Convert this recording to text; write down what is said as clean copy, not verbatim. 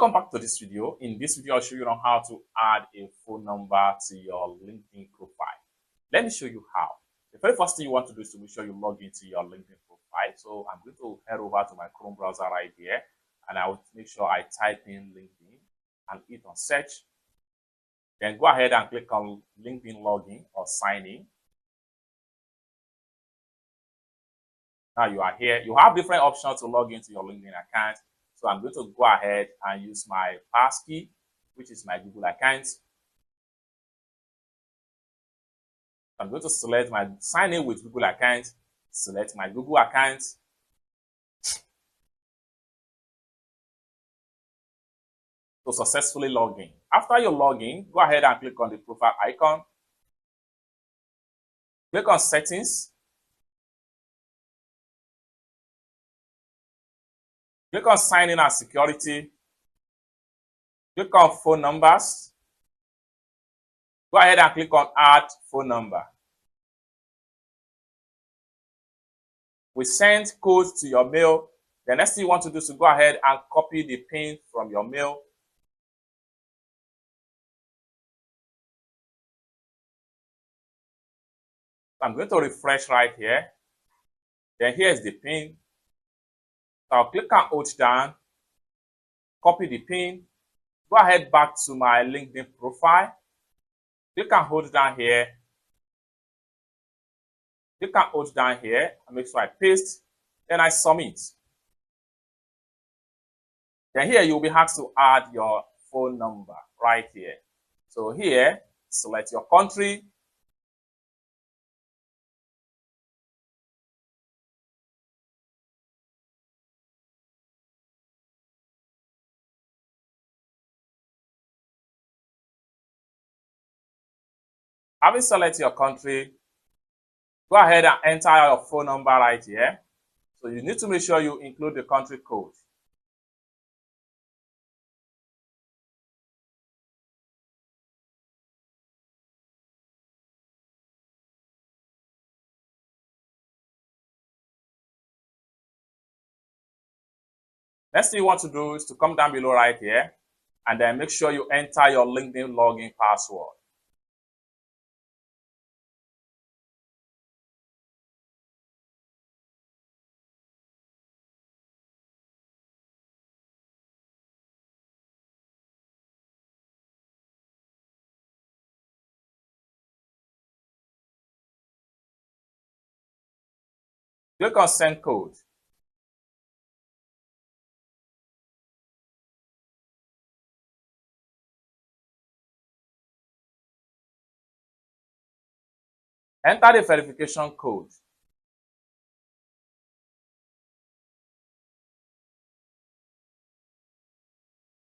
Welcome back to this video. In this video, I'll show you on how to add a phone number to your LinkedIn profile. Let me show you how. The very first thing you want to do is to make sure you log into your LinkedIn profile. So I'm going to head over to my Chrome browser right here, and I will make sure I type in LinkedIn and hit on search. Then go ahead and click on LinkedIn login or sign in. Now you are here. You have different options to log into your LinkedIn account. So I'm going to go ahead and use my passkey, which is my Google account. I'm going to select my sign in with Google account, select my Google account. To successfully log in. After you log in, go ahead and click on the profile icon. Click on settings. Click on sign in and security. Click on phone numbers. Go ahead and click on add phone number. We send codes to your mail. The next thing you want to do is to go ahead and copy the PIN from your mail. I'm going to refresh right here. Then here's the PIN. So I'll click and hold down, copy the PIN, go ahead back to my LinkedIn profile, click and hold down here, click and hold down here, and make sure I paste, then I submit. Then here you'll be asked to add your phone number right here. So here, select your country. Having selected your country, go ahead and enter your phone number right here. So you need to make sure you include the country code. Next thing you want to do is to come down below right here, and then make sure you enter your LinkedIn login password. Click on send code. Enter the verification code.